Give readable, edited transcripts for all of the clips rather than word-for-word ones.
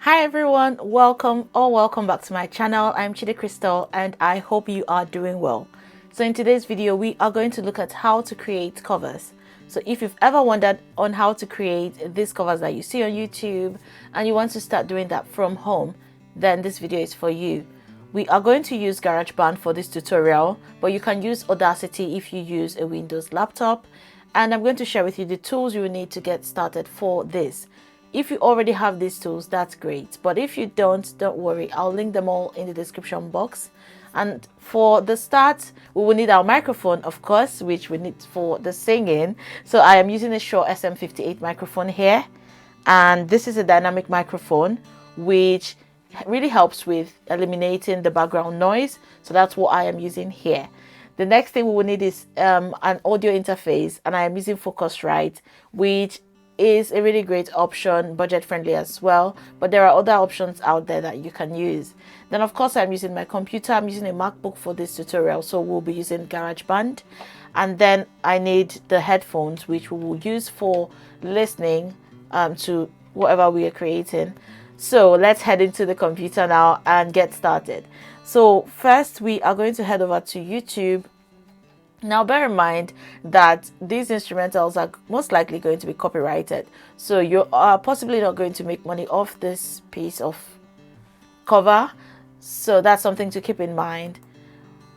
Hi everyone, welcome back to my channel. I'm Chidi Crystal and I hope you are doing well. So in today's video we are going to look at how to create covers. So if you've ever wondered on how to create these covers that you see on YouTube and you want to start doing that from home, then this video is for you. We are going to use Garageband for this tutorial, but you can use Audacity if you use a Windows laptop, and I'm going to share with you the tools you will need to get started for this. If you already have these tools, that's great, but if you don't worry, I'll link them all in the description box. And for the start, we will need our microphone, of course, which we need for the singing. So I am using a Shure SM58 microphone here, and this is a dynamic microphone which really helps with eliminating the background noise. So that's what I am using here. The next thing we will need is an audio interface, and I am using Focusrite, which is a really great option, budget friendly as well, but there are other options out there that you can use. Then of course I'm using my computer. I'm using a MacBook for this tutorial, so we'll be using GarageBand. And then I need the headphones, which we will use for listening to whatever we are creating. So let's head into the computer now and get started. So first we are going to head over to YouTube. Now bear in mind that these instrumentals are most likely going to be copyrighted, so you are possibly not going to make money off this piece of cover, so that's something to keep in mind.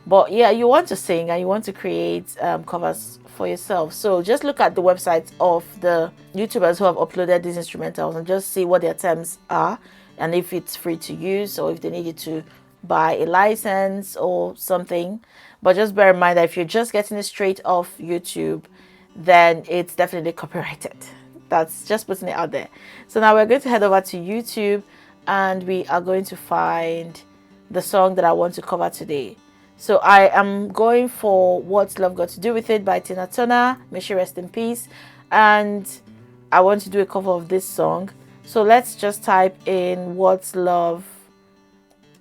But yeah, you want to sing and you want to create covers for yourself, so just look at the websites of the YouTubers who have uploaded these instrumentals and just see what their terms are, and if it's free to use or if they need you to buy a license or something. But just bear in mind that if you're just getting it straight off YouTube, then it's definitely copyrighted. That's just putting it out there. So now we're going to head over to YouTube and we are going to find the song that I want to cover today. So I am going for What's Love Got to Do With It by Tina Turner. May she rest in peace. And I want to do a cover of this song. So let's just type in What's Love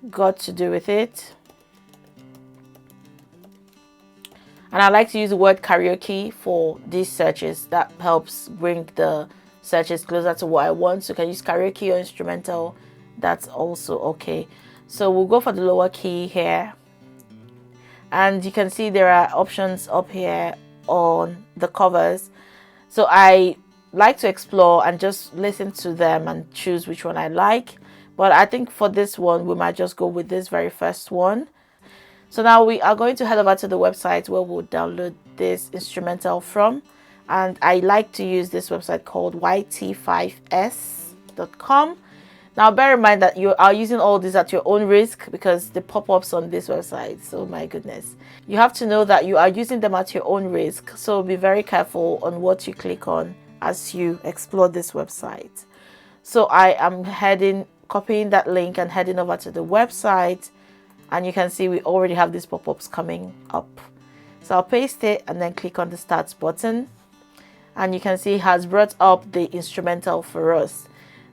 Got to Do With It. And I like to use the word karaoke for these searches. That helps bring the searches closer to what I want. So you can use karaoke or instrumental. That's also okay. So we'll go for the lower key here. And you can see there are options up here on the covers. So I like to explore and just listen to them and choose which one I like. But I think for this one, we might just go with this very first one. So now we are going to head over to the website where we'll download this instrumental from. And I like to use this website called yt5s.com. Now bear in mind that you are using all these at your own risk because the pop-ups on this website, so my goodness. You have to know that you are using them at your own risk. So be very careful on what you click on as you explore this website. So I am copying that link and heading over to the website. And you can see we already have these pop-ups coming up. So I'll paste it and then click on the start button. And you can see it has brought up the instrumental for us.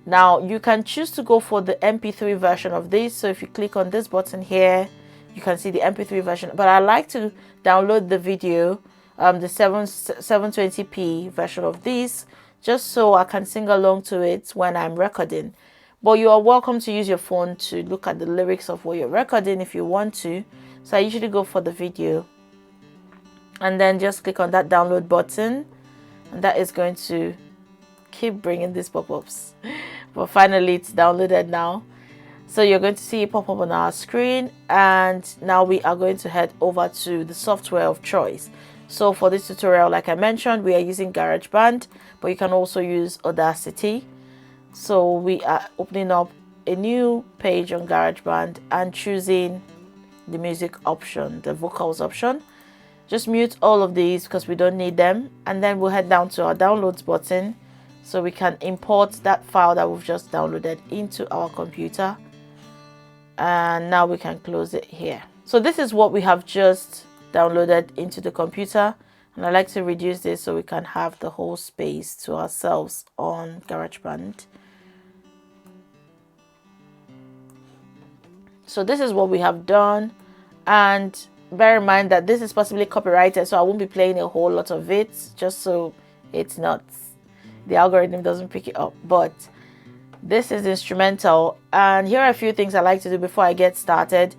Now you can choose to go for the MP3 version of this. So if you click on this button here, you can see the MP3 version. But I like to download the video, the 720p version of this, just so I can sing along to it when I'm recording. But you are welcome to use your phone to look at the lyrics of what you're recording if you want to. So I usually go for the video. And then just click on that download button. And that is going to keep bringing these pop-ups. But finally, it's downloaded now. So you're going to see it pop up on our screen. And now we are going to head over to the software of choice. So for this tutorial, like I mentioned, we are using GarageBand. But you can also use Audacity. So we are opening up a new page on GarageBand and choosing the music option, the vocals option. Just mute all of these because we don't need them. And then we'll head down to our downloads button so we can import that file that we've just downloaded into our computer. And now we can close it here. So this is what we have just downloaded into the computer. And I like to reduce this so we can have the whole space to ourselves on GarageBand. So this is what we have done, and bear in mind that this is possibly copyrighted, so I won't be playing a whole lot of it, just so it's not, the algorithm doesn't pick it up. But This is the instrumental, and here are a few things I like to do before I get started.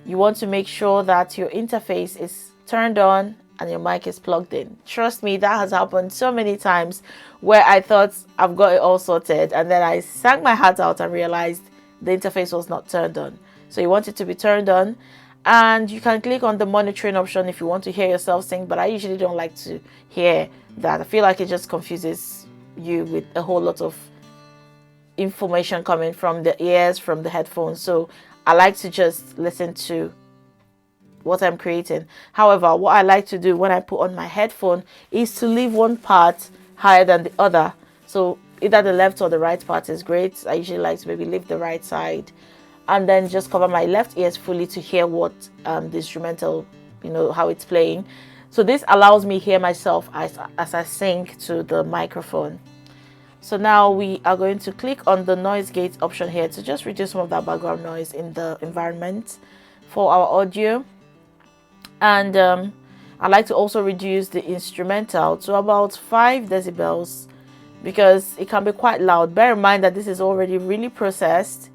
You want to make sure that your interface is turned on and your mic is plugged in. Trust me, that has happened so many times where I thought I've got it all sorted, and then I sang my heart out and realized the interface was not turned on. So you want it to be turned on, and you can click on the monitoring option if you want to hear yourself sing, but I usually don't like to hear that. I feel like it just confuses you with a whole lot of information coming from the ears, from the headphones. So I like to just listen to what I'm creating. However, what I like to do when I put on my headphone is to leave one part higher than the other. So either the left or the right part is great. I usually like to maybe leave the right side and then just cover my left ears fully to hear what the instrumental, how it's playing. So this allows me hear myself as I sing to the microphone. So now we are going to click on the noise gate option here to just reduce some of that background noise in the environment for our audio. And I like to also reduce the instrumental to about 5 decibels because it can be quite loud. Bear in mind that this is already really processed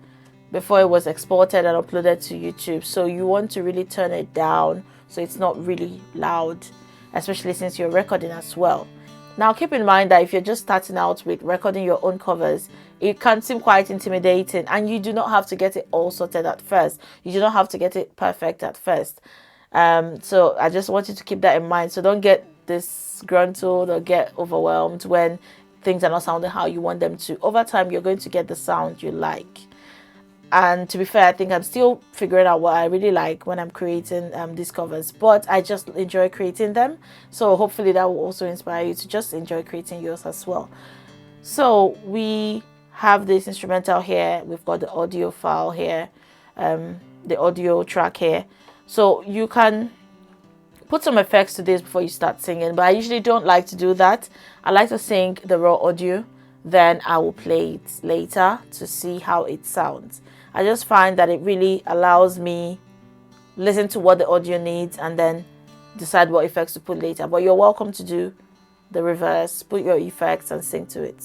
before it was exported and uploaded to YouTube. So you want to really turn it down so it's not really loud, especially since you're recording as well. Now, keep in mind that if you're just starting out with recording your own covers, it can seem quite intimidating, and you do not have to get it all sorted at first. You do not have to get it perfect at first. So I just want you to keep that in mind. So don't get disgruntled or get overwhelmed when things are not sounding how you want them to. Over time, you're going to get the sound you like. And to be fair, I think I'm still figuring out what I really like when I'm creating these covers, but I just enjoy creating them. So hopefully that will also inspire you to just enjoy creating yours as well. So we have this instrumental here. We've got the audio file here, the audio track here. So you can put some effects to this before you start singing, but I usually don't like to do that. I like to sing the raw audio, then I will play it later to see how it sounds. I just find that it really allows me listen to what the audio needs and then decide what effects to put later. But you're welcome to do the reverse, put your effects and sing to it.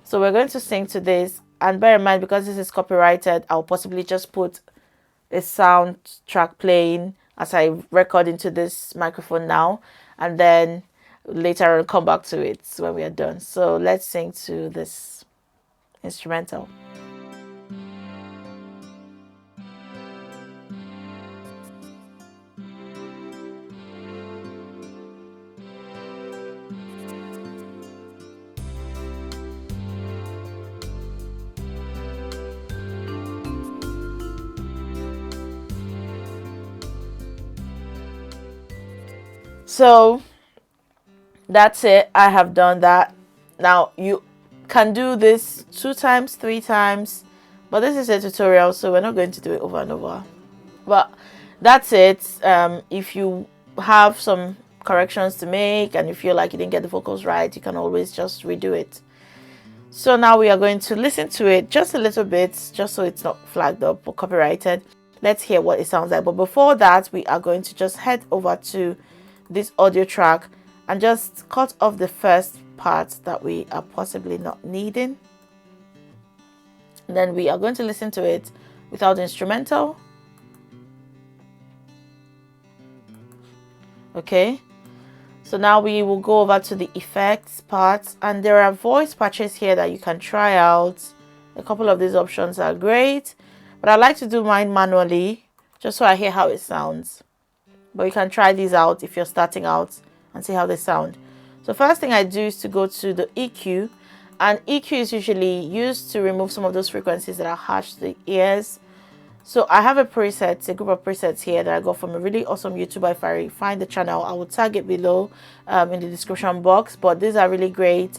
So we're going to sing to this, and bear in mind, because this is copyrighted, I'll possibly just put a sound track playing as I record into this microphone now, and then later I'll come back to it when we are done. So let's sing to this instrumental. So that's it. I have done that. Now you can do this 2 times, 3 times, but this is a tutorial, so we're not going to do it over and over. But that's it. If you have some corrections to make and you feel like you didn't get the vocals right, you can always just redo it. So now we are going to listen to it just a little bit, just so it's not flagged up or copyrighted. Let's hear what it sounds like. But before that, we are going to just head over to this audio track and just cut off the first part that we are possibly not needing. And then we are going to listen to it without the instrumental. Okay, so now we will go over to the effects part, and there are voice patches here that you can try out. A couple of these options are great, but I like to do mine manually just so I hear how it sounds. But you can try these out if you're starting out and see how they sound. So first thing I do is to go to the EQ, and EQ is usually used to remove some of those frequencies that are harsh to the ears. So I have a group of presets here that I got from a really awesome YouTuber. If I find the channel, I will tag it below in the description box. But these are really great,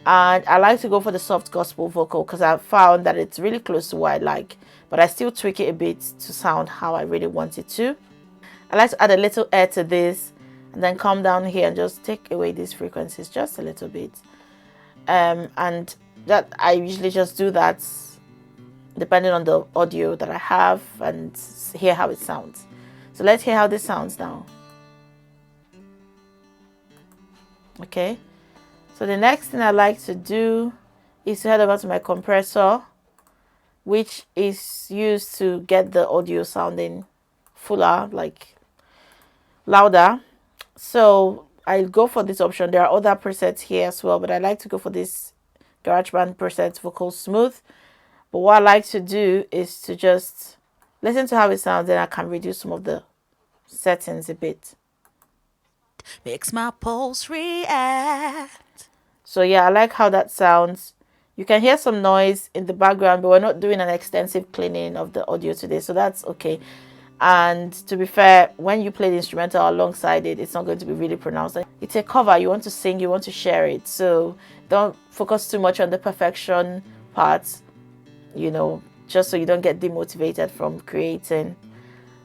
and I like to go for the soft gospel vocal because I've found that it's really close to what I like, but I still tweak it a bit to sound how I really want it to. I like to add a little air to this and then come down here and just take away these frequencies just a little bit. And that I usually just do that depending on the audio that I have and hear how it sounds. So let's hear how this sounds now. Okay, so the next thing I like to do is to head over to my compressor, which is used to get the audio sounding fuller, like louder. So I go for this option. There are other presets here as well, but I like to go for this GarageBand preset vocal smooth. But what I like to do is to just listen to how it sounds, then I can reduce some of the settings a bit. Makes my pulse react. So yeah, I like how that sounds. You can hear some noise in the background, but we're not doing an extensive cleaning of the audio today, so that's okay. And to be fair, when you play the instrumental alongside it, it's not going to be really pronounced. It's a cover. You want to sing, you want to share it, so don't focus too much on the perfection parts, you know, just so you don't get demotivated from creating.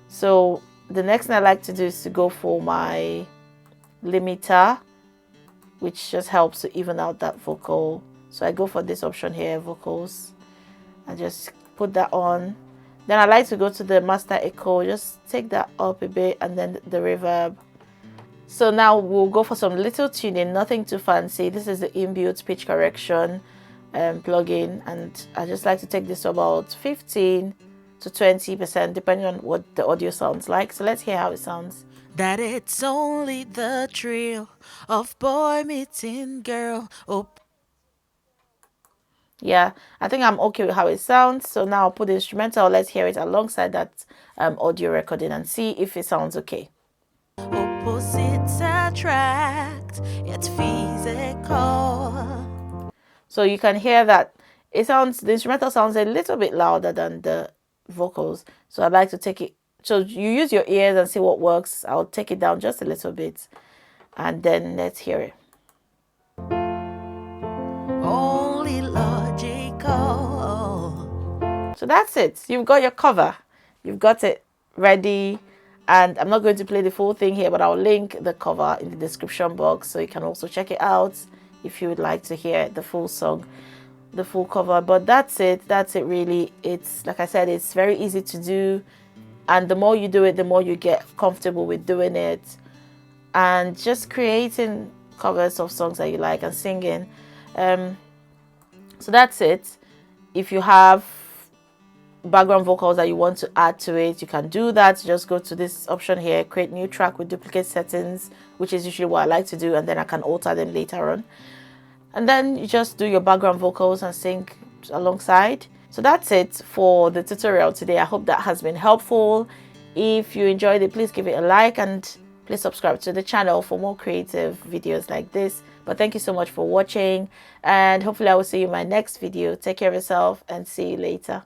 So the next thing I like to do is to go for my limiter, which just helps to even out that vocal. So I go for this option here, vocals. I just put that on. Then I like to go to the master echo, just take that up a bit, and then the reverb. So now we'll go for some little tuning, nothing too fancy. This is the inbuilt pitch correction plugin, and I just like to take this to about 15 to 20%, depending on what the audio sounds like. So let's hear how it sounds. That it's only the thrill of boy meeting girl. Oh. Yeah, I think I'm okay with how it sounds. So now I'll put the instrumental. Let's hear it alongside that audio recording and see if it sounds okay. Opposites attract, it's physical. So you can hear that it sounds, the instrumental sounds a little bit louder than the vocals. So I'd like to take it, so you use your ears and see what works. I'll take it down just a little bit and then let's hear it. Only logical. So that's it. You've got your cover. You've got it ready. And I'm not going to play the full thing here, but I'll link the cover in the description box so you can also check it out if you would like to hear the full song, the full cover. But that's it really. It's like I said, it's very easy to do, and the more you do it, the more you get comfortable with doing it and just creating covers of songs that you like and singing. So that's it. If you have background vocals that you want to add to it, you can do that. Just go to this option here, create new track with duplicate settings, which is usually what I like to do, and then I can alter them later on. And then you just do your background vocals and sing alongside. So that's it for the tutorial today. I hope that has been helpful. If you enjoyed it, please give it a like and please subscribe to the channel for more creative videos like this. But thank you so much for watching, and hopefully I will see you in my next video. Take care of yourself and see you later.